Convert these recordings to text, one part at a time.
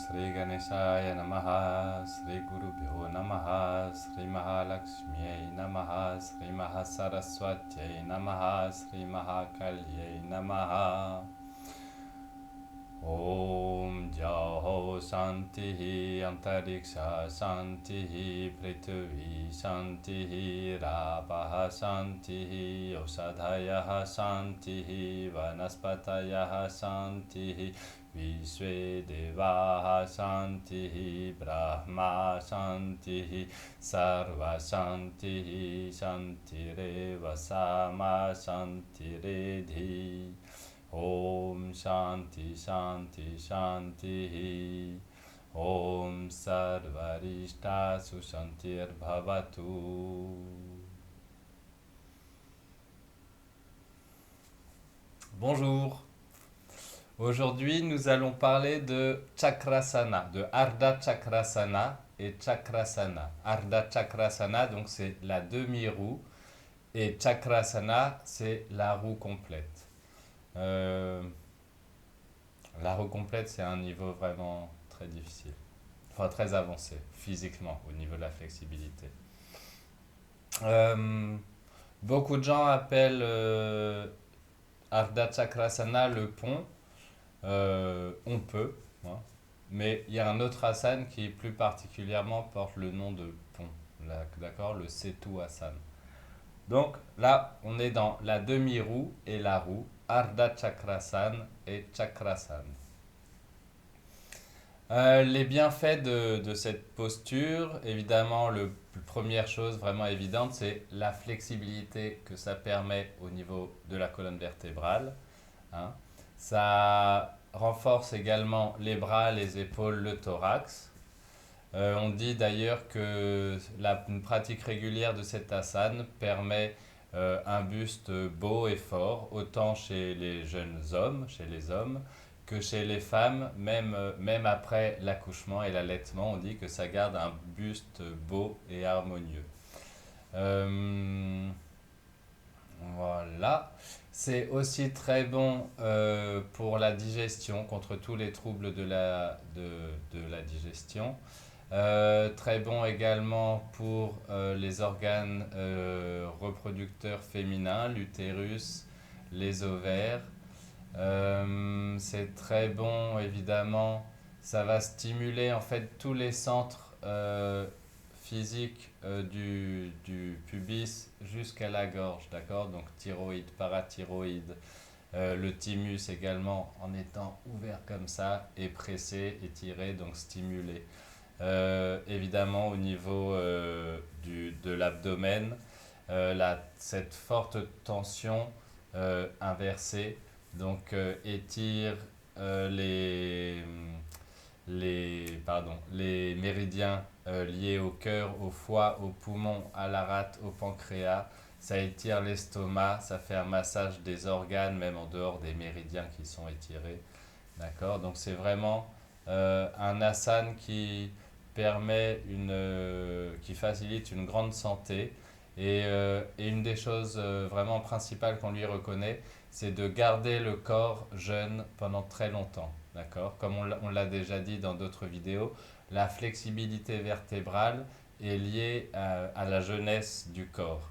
Sri Ganeshaya Namaha, Sri Gurubhyo Namaha, Sri Mahalakshmi Namaha, Sri Mahasaraswati Namaha, Sri Mahakalyai Namaha. Om Jaho Shantihi Antariksha Shantihi Prithvi Shantihi Rapaha Shantihi Osadhayaha Shantihi Vanaspatayaha Shantihi Vishwe Devaha Shantihi Brahma Shantihi Sarva Shantihi Shantireva Sama Shantiredhi. Om Shanti Shanti Shanti Om Sarvarishta Sushantir Bhavatu. Bonjour. Aujourd'hui, nous allons parler de Chakrasana, de Ardha Chakrasana et Chakrasana. Ardha Chakrasana, donc c'est la demi-roue, et Chakrasana, c'est la roue complète. La roue complète, c'est un niveau vraiment très difficile, enfin très avancé physiquement au niveau de la flexibilité. Euh, Beaucoup de gens appellent Ardha Chakrasana le pont. On peut, hein, mais il y a un autre asana qui plus particulièrement porte le nom de pont, d'accord, le Setu Asana. Donc là, on est dans la demi-roue et la roue, Ardha Chakrasana et Chakrasana. Les bienfaits de cette posture, évidemment, la première chose vraiment évidente, c'est la flexibilité que ça permet au niveau de la colonne vertébrale, hein. Ça renforce également les bras, les épaules, le thorax. On dit d'ailleurs que une pratique régulière de cet asana permet un buste beau et fort, autant chez les jeunes hommes, chez les hommes, que chez les femmes, même après l'accouchement et l'allaitement, on dit que ça garde un buste beau et harmonieux. Voilà. C'est aussi très bon pour la digestion, contre tous les troubles de la digestion. Très bon également pour les organes reproducteurs féminins, l'utérus, les ovaires. C'est très bon évidemment, ça va stimuler en fait tous les centres physiques du pubis jusqu'à la gorge, d'accord? Donc thyroïde, parathyroïde, le thymus également en étant ouvert comme ça et pressé, étiré, donc stimulé. Évidemment au niveau de l'abdomen, cette forte tension inversée, donc étire les méridiens liés au cœur, au foie, au poumon, à la rate, au pancréas. Ça étire l'estomac, ça fait un massage des organes, même en dehors des méridiens qui sont étirés. D'accord? Donc c'est vraiment un asana qui facilite une grande santé. Et une des choses vraiment principales qu'on lui reconnaît, c'est de garder le corps jeune pendant très longtemps. D'accord? Comme on l'a déjà dit dans d'autres vidéos, la flexibilité vertébrale est liée à la jeunesse du corps.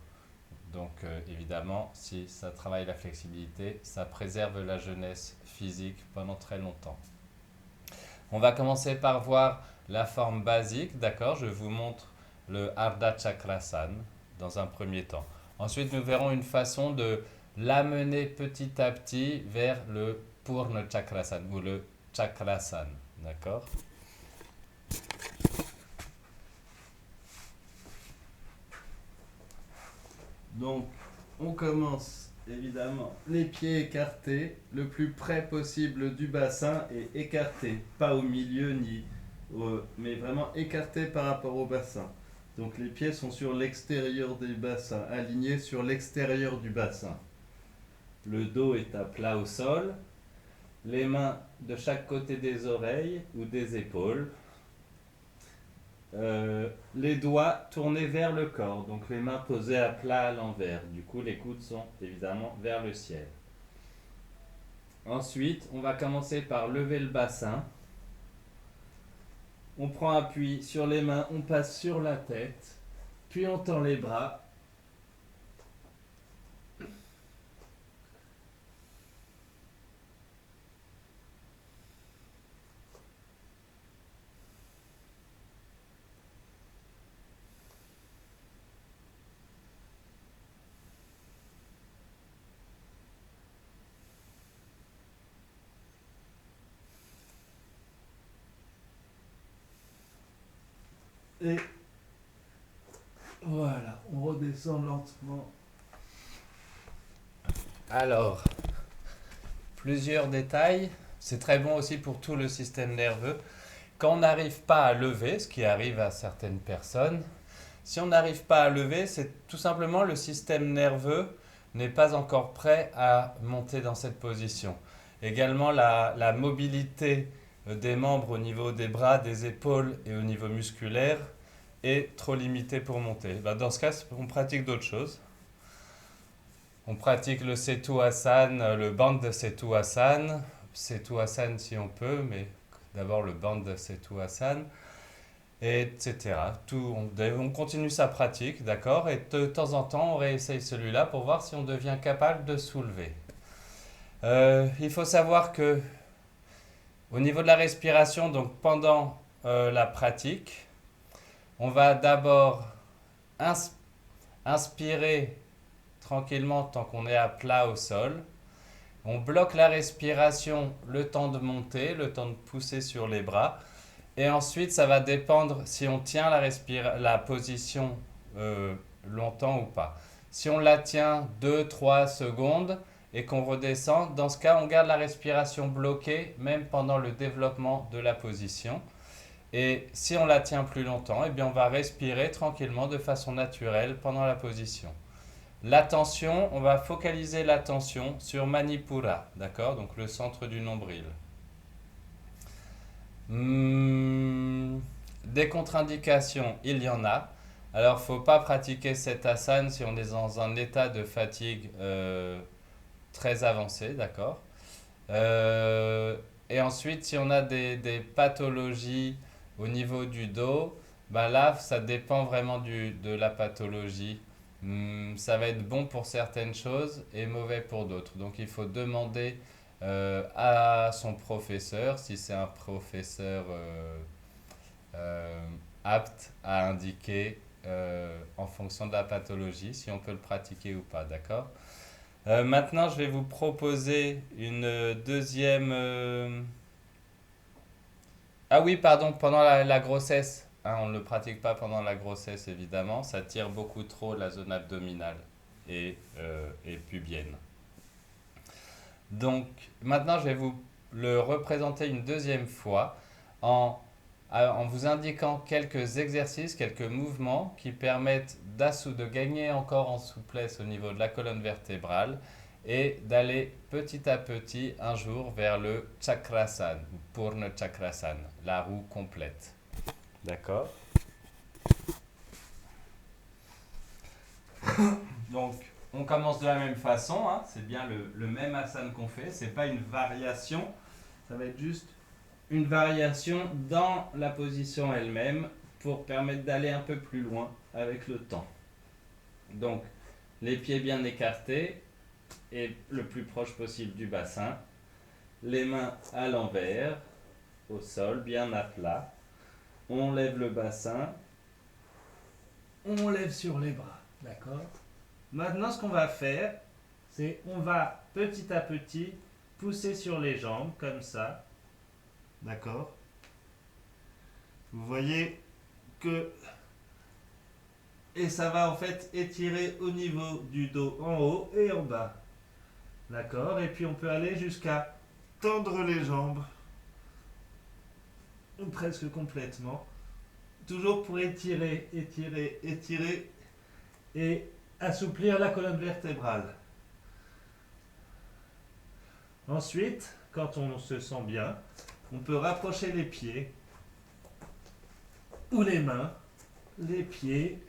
Donc évidemment, si ça travaille la flexibilité, ça préserve la jeunesse physique pendant très longtemps. On va commencer par voir la forme basique, d'accord? Je vous montre le Ardha Chakrasana dans un premier temps. Ensuite, nous verrons une façon de l'amener petit à petit vers le Purna Chakrasana ou le Chakrasana, d'accord? Donc, on commence évidemment les pieds écartés, le plus près possible du bassin et écartés, pas au milieu mais vraiment écartés par rapport au bassin. Donc les pieds sont sur l'extérieur des bassins, alignés sur l'extérieur du bassin. Le dos est à plat au sol, les mains de chaque côté des oreilles ou des épaules. Les doigts tournés vers le corps, donc les mains posées à plat à l'envers. Du coup, les coudes sont évidemment vers le ciel. Ensuite, on va commencer par lever le bassin. On prend appui sur les mains, on passe sur la tête, puis on tend les bras. Et voilà, on redescend lentement. Alors, plusieurs détails. C'est très bon aussi pour tout le système nerveux. Quand on n'arrive pas à lever, ce qui arrive à certaines personnes, si on n'arrive pas à lever, c'est tout simplement le système nerveux n'est pas encore prêt à monter dans cette position. Également, la mobilité des membres au niveau des bras, des épaules et au niveau musculaire est trop limitée pour monter. Ben, dans ce cas, on pratique d'autres choses. On pratique le Setu Asana, le Bandha Setu Asana, Setu Asana si on peut, mais d'abord le Bandha Setu Asana, etc. On continue sa pratique, d'accord? Et de temps en temps, on réessaye celui-là pour voir si on devient capable de soulever. Il faut savoir que au niveau de la respiration, donc pendant la pratique, on va d'abord inspirer tranquillement tant qu'on est à plat au sol. On bloque la respiration le temps de monter, le temps de pousser sur les bras. Et ensuite, ça va dépendre si on tient la position longtemps ou pas. Si on la tient 2-3 secondes et qu'on redescend, dans ce cas, on garde la respiration bloquée même pendant le développement de la position. Et si on la tient plus longtemps, eh bien on va respirer tranquillement de façon naturelle pendant la position. L'attention, on va focaliser l'attention sur Manipura, d'accord? Donc le centre du nombril. Des contre-indications, il y en a. Alors, il ne faut pas pratiquer cet asana si on est dans un état de fatigue très avancé, d'accord? Et ensuite, si on a des pathologies au niveau du dos, bah là, ça dépend vraiment de la pathologie. Ça va être bon pour certaines choses et mauvais pour d'autres. Donc, il faut demander à son professeur, si c'est un professeur euh, apte à indiquer en fonction de la pathologie, si on peut le pratiquer ou pas, d'accord? Maintenant, je vais vous proposer une deuxième... Ah oui, pardon, pendant la grossesse. Hein, on ne le pratique pas pendant la grossesse, évidemment. Ça tire beaucoup trop la zone abdominale et pubienne. Donc, maintenant, je vais vous le représenter une deuxième fois en, en vous indiquant quelques exercices, quelques mouvements qui permettent de gagner encore en souplesse au niveau de la colonne vertébrale et d'aller petit à petit un jour vers le Chakrasana ou Purna Chakrasana, la roue complète. D'accord? Donc, on commence de la même façon, hein. C'est bien le même asana qu'on fait, c'est pas une variation, ça va être juste une variation dans la position elle-même pour permettre d'aller un peu plus loin avec le temps. Donc, les pieds bien écartés et le plus proche possible du bassin, les mains à l'envers, au sol, bien à plat. On lève le bassin, on lève sur les bras, d'accord? Maintenant, ce qu'on va faire, c'est on va petit à petit pousser sur les jambes, comme ça. D'accord? Vous voyez que... Et ça va en fait étirer au niveau du dos en haut et en bas. D'accord? Et puis on peut aller jusqu'à tendre les jambes. Presque complètement. Toujours pour étirer, étirer, étirer et assouplir la colonne vertébrale. Ensuite, quand on se sent bien, on peut rapprocher les pieds ou les mains, les pieds,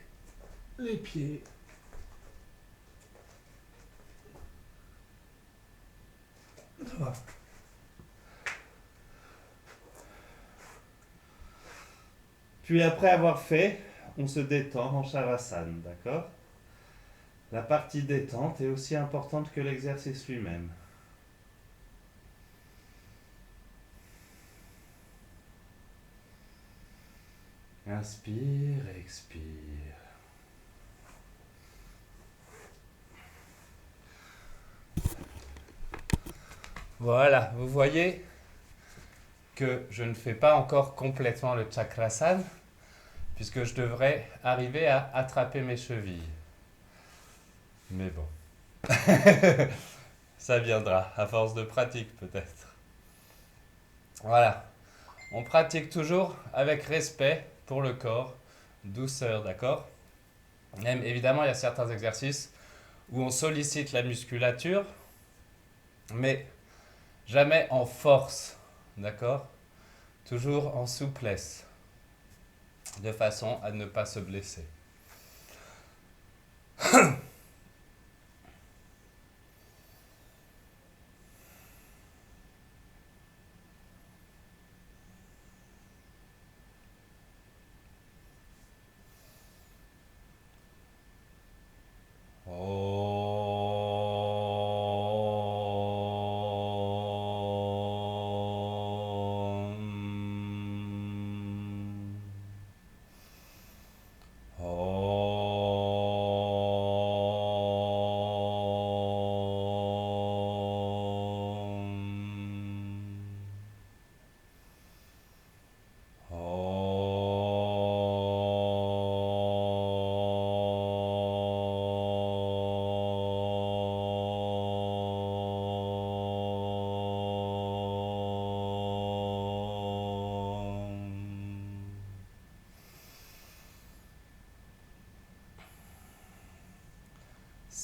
les pieds. Voilà. Puis après avoir fait, on se détend en Shavasana, d'accord? La partie détente est aussi importante que l'exercice lui-même. Inspire, expire. Voilà, vous voyez que je ne fais pas encore complètement le chakrasana, puisque je devrais arriver à attraper mes chevilles. Mais bon, ça viendra, à force de pratique peut-être. Voilà, on pratique toujours avec respect pour le corps, douceur, d'accord? Même évidemment, il y a certains exercices où on sollicite la musculature, mais jamais en force, d'accord? Toujours en souplesse, de façon à ne pas se blesser.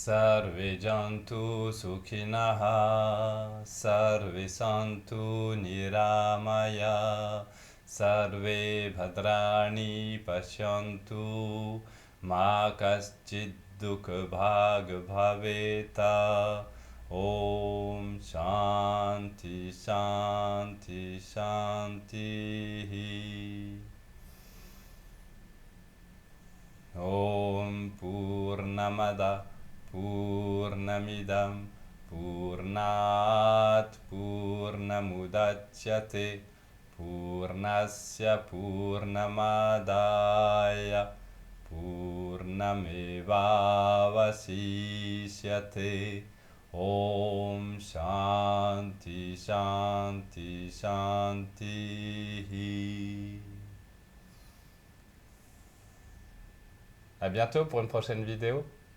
Sarve jantu sukhinaha, sarve santu niramaya, sarve bhadrani pashyantu, ma kaschid dukha bhag bhaveta. Om Shanti Shanti Shanti. Om Purnamada Purnamidam Purnat Purnamudachyate Purnasya Purnamadaya Purnamevavasishyate. Om Shanti Shanti Shanti. À bientôt pour une prochaine vidéo.